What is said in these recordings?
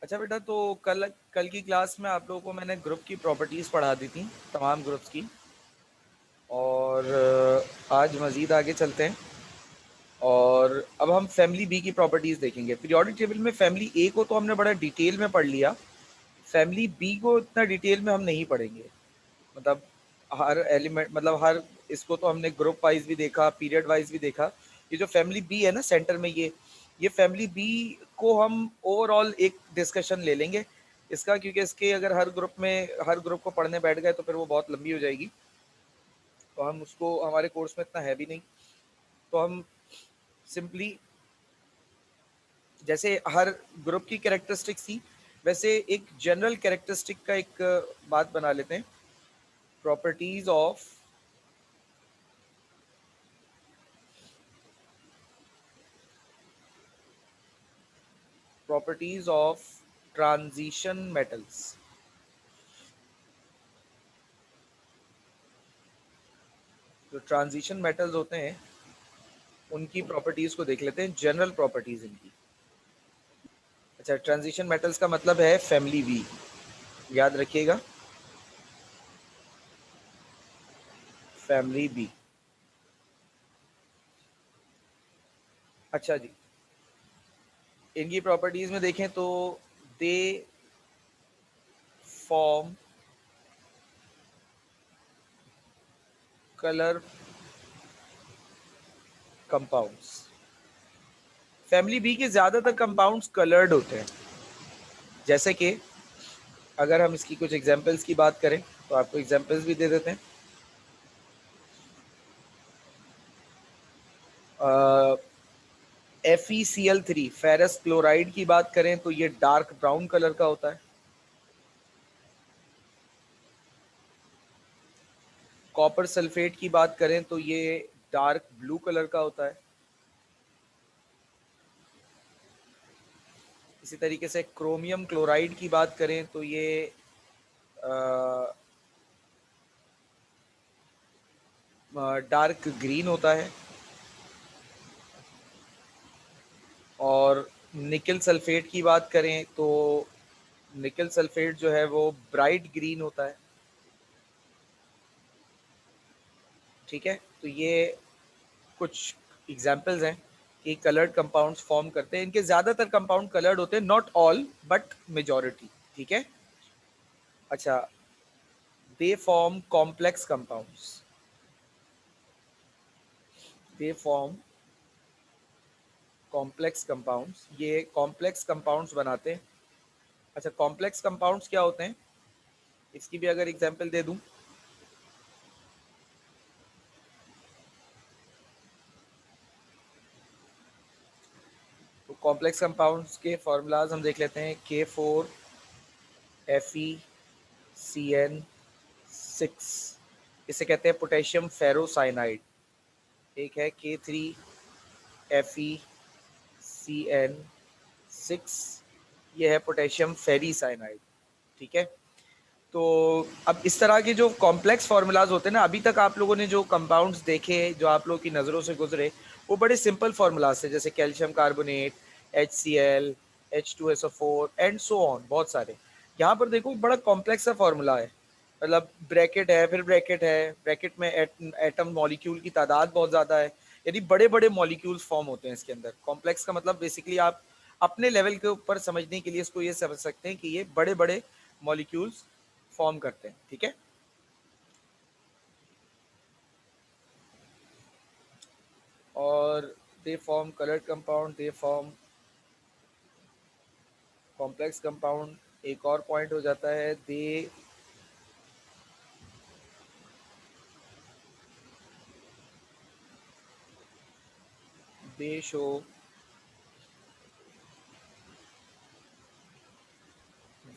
अच्छा बेटा, तो कल कल की क्लास में आप लोगों को मैंने ग्रुप की प्रॉपर्टीज़ पढ़ा दी थी, तमाम ग्रुप्स की। और आज मज़ीद आगे चलते हैं और अब हम फैमिली बी की प्रॉपर्टीज़ देखेंगे। पीरियोडिक टेबल में फैमिली ए को तो हमने बड़ा डिटेल में पढ़ लिया, फैमिली बी को इतना डिटेल में हम नहीं पढ़ेंगे। मतलब हर एलिमेंट, मतलब हर इसको तो हमने ग्रुप वाइज भी देखा, पीरियड वाइज भी देखा। ये जो फैमिली बी है ना सेंटर में, ये फैमिली बी को हम ओवरऑल एक डिस्कशन ले लेंगे इसका, क्योंकि इसके अगर हर ग्रुप को पढ़ने बैठ गए तो फिर वो बहुत लंबी हो जाएगी। तो हम उसको, हमारे कोर्स में इतना है भी नहीं, तो हम सिंपली जैसे हर ग्रुप की कैरेक्टरिस्टिक्स थी वैसे एक जनरल कैरेक्टरिस्टिक का एक बात बना लेते हैं। Properties of properties of transition metals. जो ट्रांजिशन मेटल्स होते हैं उनकी प्रॉपर्टीज को देख लेते हैं, जनरल प्रॉपर्टीज इनकी। अच्छा, ट्रांजिशन मेटल्स का मतलब है फैमिली वी, याद रखिएगा, फैमिली बी। अच्छा जी, इनकी प्रॉपर्टीज में देखें तो they form colour compounds. Family B के ज्यादातर कंपाउंड्स कलर्ड होते हैं। जैसे कि अगर हम इसकी कुछ एग्जांपल्स की बात करें तो आपको एग्जांपल्स भी दे देते हैं। FeCl3 फेरस क्लोराइड की बात करें तो ये डार्क ब्राउन कलर का होता है। कॉपर सल्फेट की बात करें तो ये डार्क ब्लू कलर का होता है। इसी तरीके से क्रोमियम क्लोराइड की बात करें तो ये डार्क ग्रीन होता है। और निकल सल्फेट की बात करें तो निकल सल्फेट जो है वो ब्राइट ग्रीन होता है। ठीक है, तो ये कुछ एग्जांपल्स हैं कि कलर्ड कंपाउंड्स फॉर्म करते हैं। इनके ज़्यादातर कंपाउंड कलर्ड होते हैं, नॉट ऑल बट मेजॉरिटी। ठीक है। अच्छा, they form complex compounds. They form complex compounds, ये कॉम्प्लेक्स कंपाउंड्स बनाते हैं। अच्छा, कॉम्प्लेक्स कंपाउंड्स क्या होते हैं, इसकी भी अगर एग्जांपल दे दूं तो कॉम्प्लेक्स कंपाउंड्स के फार्मूलाज हम देख लेते हैं। K4FeCN6, इसे कहते हैं पोटेशियम फेरोसाइनाइड। एक है K3FeCN6, ये है पोटेशियम फेरीसाइनाइड। ठीक है। तो अब इस तरह के जो कॉम्प्लेक्स फार्मूलाज होते हैं ना, अभी तक आप लोगों ने जो कंपाउंड्स देखे, जो आप लोगों की नज़रों से गुजरे, वो बड़े सिंपल फार्मूलाज थे, जैसे calcium carbonate, HCl, H2SO4 and so on, बहुत सारे। यहाँ पर देखो बड़ा कॉम्प्लेक्स सा फार्मूला है। मतलब ब्रैकेट है, फिर ब्रैकेट है, ब्रैकेट में एटम मॉलिक्यूल की तादाद बहुत ज़्यादा है, यानी बड़े बड़े मॉलिक्यूल्स फॉर्म होते हैं इसके अंदर। कॉम्प्लेक्स का मतलब बेसिकली आप अपने लेवल के ऊपर समझने के लिए इसको ये समझ सकते हैं कि ये बड़े बड़े मॉलिक्यूल्स फॉर्म करते हैं। ठीक है। और they form coloured compound, they form complex compound. एक और पॉइंट हो जाता है, दे शो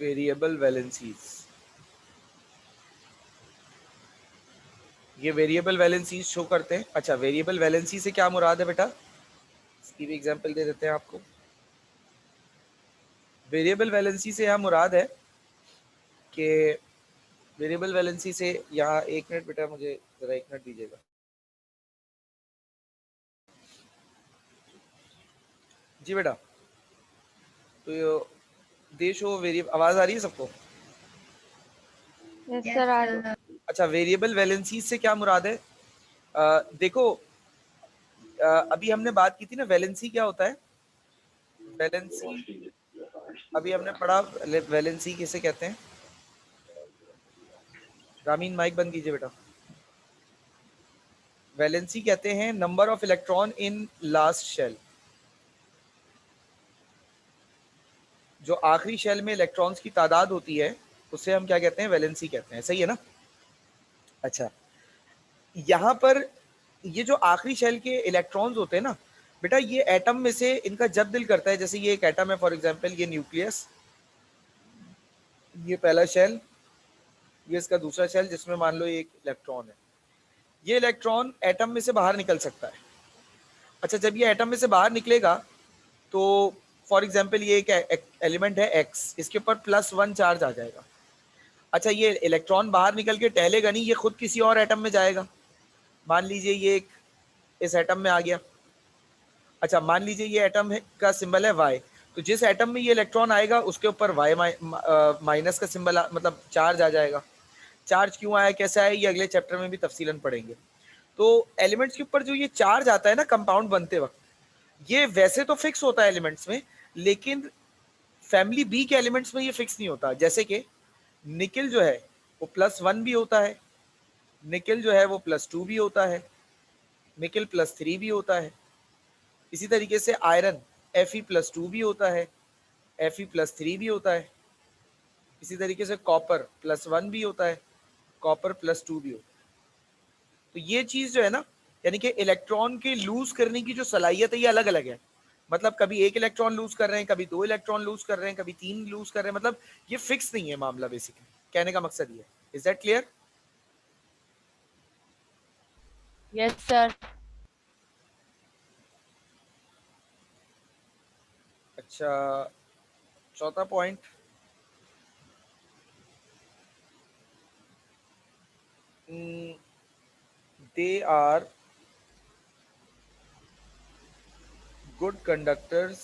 वेरिएबल वैलेंसीज। ये वेरिएबल वैलेंसीज शो करते हैं। अच्छा, वेरिएबल वैलेंसी से क्या मुराद है बेटा, इसकी भी एग्जांपल दे देते हैं आपको। वेरिएबल वैलेंसी से यहाँ मुराद है कि वेरिएबल वैलेंसी से यहाँ, एक मिनट बेटा, मुझे ज़रा एक मिनट दीजिएगा। जी बेटा, तो देश हो वेरिएबल, आवाज आ रही है सबको? यस सर आ रही है। अच्छा, वेरिएबल वैलेंसी से क्या मुराद है? देखो, अभी हमने बात की थी ना, वैलेंसी क्या होता है? वैलेंसी अभी हमने पढ़ा, वैलेंसी किसे कहते हैं? रामीन माइक बंद कीजिए बेटा। वैलेंसी कहते हैं number of electron in last shell. जो आखिरी शेल में इलेक्ट्रॉन्स की तादाद होती है उसे हम क्या कहते हैं? वैलेंसी कहते हैं। सही है ना? अच्छा, यहाँ पर ये जो आखिरी शेल के इलेक्ट्रॉन्स होते हैं ना बेटा, ये एटम में से इनका जब दिल करता है, जैसे ये एक एटम है फॉर एग्जांपल, ये न्यूक्लियस, ये पहला शेल, ये इसका दूसरा शेल जिसमें मान लो एक इलेक्ट्रॉन है। ये इलेक्ट्रॉन एटम में से बाहर निकल सकता है। अच्छा, जब ये एटम में से बाहर निकलेगा तो फॉर एग्जांपल ये एक एलिमेंट है एक्स, इसके ऊपर +1 चार्ज आ जाएगा। अच्छा, ये इलेक्ट्रॉन बाहर निकल के टहलेगा नहीं, ये खुद किसी और एटम में जाएगा। मान लीजिए ये एक इस एटम में आ गया। अच्छा, मान लीजिए ये एटम है का सिंबल है वाई, तो जिस एटम में ये इलेक्ट्रॉन आएगा उसके ऊपर वाई माइनस का सिंबल मतलब चार्ज आ जाएगा। चार्ज क्यों आया, कैसे आया, ये अगले चैप्टर में भी तफसीलन पढ़ेंगे। तो एलिमेंट्स के ऊपर जो ये चार्ज आता है ना कंपाउंड बनते वक्त, ये वैसे तो फिक्स होता है एलिमेंट्स में, लेकिन फैमिली बी के एलिमेंट्स में ये फिक्स नहीं होता। जैसे कि निकिल जो है वो +1 भी होता है, निकिल जो है वो +2 भी होता है, निकिल +3 भी होता है। इसी तरीके से आयरन Fe+2 भी होता है, Fe+3 भी होता है। इसी तरीके से कॉपर +1 भी होता है, कॉपर +2 भी होता है। तो ये चीज जो है ना, यानी कि इलेक्ट्रॉन के लूज करने की जो सलाहियत है ये अलग अलग है। मतलब कभी एक इलेक्ट्रॉन लूज कर रहे हैं, कभी 2 इलेक्ट्रॉन लूज कर रहे हैं, कभी 3 लूज कर रहे हैं। मतलब ये फिक्स नहीं है मामला, बेसिकली कहने का मकसद ये है। Is that clear? Yes sir. अच्छा, चौथा point, they are good conductors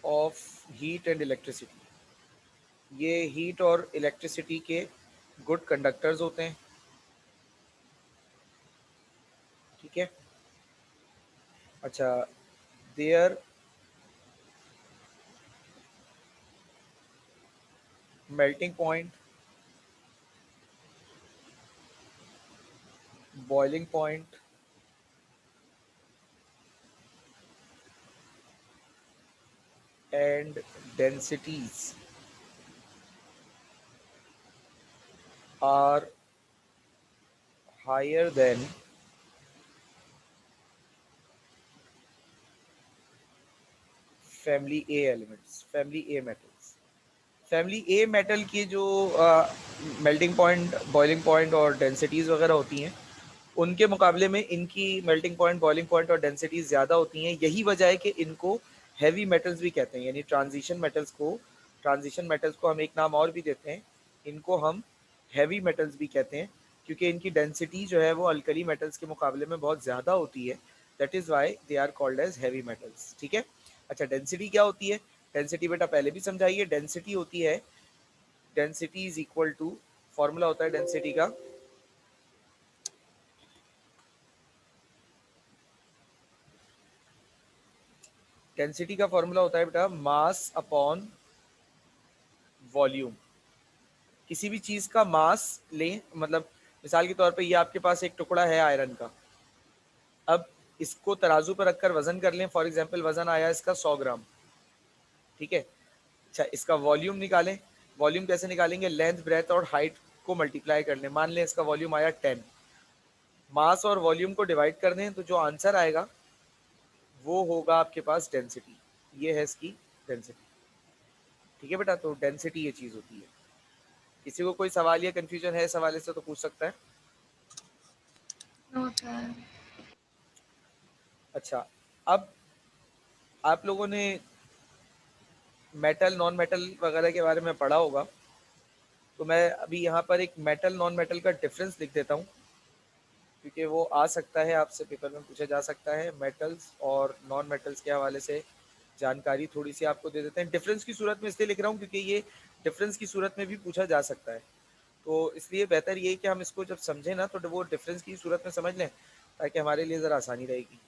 of heat and electricity. ये हीट और इलेक्ट्रिसिटी के गुड कंडक्टर्स होते हैं। ठीक है। अच्छा, their melting point, boiling point and densities are higher than family A elements, family A metals। Family A metal की जो मेल्टिंग पॉइंट, बॉइलिंग पॉइंट और डेंसिटीज़ वगैरह होती हैं, उनके मुकाबले में इनकी मेल्टिंग पॉइंट, बॉइलिंग पॉइंट और डेंसिटीज़ ज़्यादा होती हैं। यही वजह है कि इनको हैवी मेटल्स भी कहते हैं, यानी ट्रांजिशन मेटल्स को हम एक नाम और भी देते हैं, इनको हम हैवी मेटल्स भी कहते हैं, क्योंकि इनकी डेंसिटी जो है वो अल्कली मेटल्स के मुकाबले में बहुत ज़्यादा होती है। That is why they are called as heavy metals. ठीक है। अच्छा, डेंसिटी क्या होती है? डेंसिटी बेटा पहले भी समझाइए। डेंसिटी होती है, density is equal to, formula होता है डेंसिटी का, डेंसिटी का फॉर्मूला होता है बेटा मास अपॉन वॉल्यूम। किसी भी चीज का मास लें, मतलब मिसाल के तौर पे ये आपके पास एक टुकड़ा है आयरन का, अब इसको तराजू पर रखकर वजन कर लें। फॉर एग्जांपल वजन आया इसका 100 ग्राम। ठीक है। अच्छा, इसका वॉल्यूम निकालें। वॉल्यूम कैसे निकालेंगे? लेंथ, ब्रेथ और हाइट को मल्टीप्लाई कर लें। मान लें इसका वॉल्यूम आया 10, मास और वॉल्यूम को डिवाइड कर दें तो जो आंसर आएगा वो होगा आपके पास डेंसिटी। ये है इसकी डेंसिटी। ठीक है बेटा, तो डेंसिटी ये चीज होती है। किसी को कोई सवाल या कंफ्यूजन है इस हवाले से तो पूछ सकता है। अच्छा, अब आप लोगों ने मेटल नॉन मेटल वगैरह के बारे में पढ़ा होगा, तो मैं अभी यहाँ पर एक मेटल नॉन मेटल का डिफरेंस लिख देता हूँ। क्योंकि वो आ सकता है, आपसे पेपर में पूछा जा सकता है। मेटल्स और नॉन मेटल्स के हवाले से जानकारी थोड़ी-सी आपको दे देते हैं। डिफरेंस की सूरत में इसलिए लिख रहा हूँ क्योंकि ये डिफरेंस की सूरत में भी पूछा जा सकता है। तो इसलिए बेहतर ये है कि हम इसको जब समझें ना तो वो डिफरेंस की सूरत में समझ लें, ताकि हमारे लिए ज़रा आसानी रहेगी।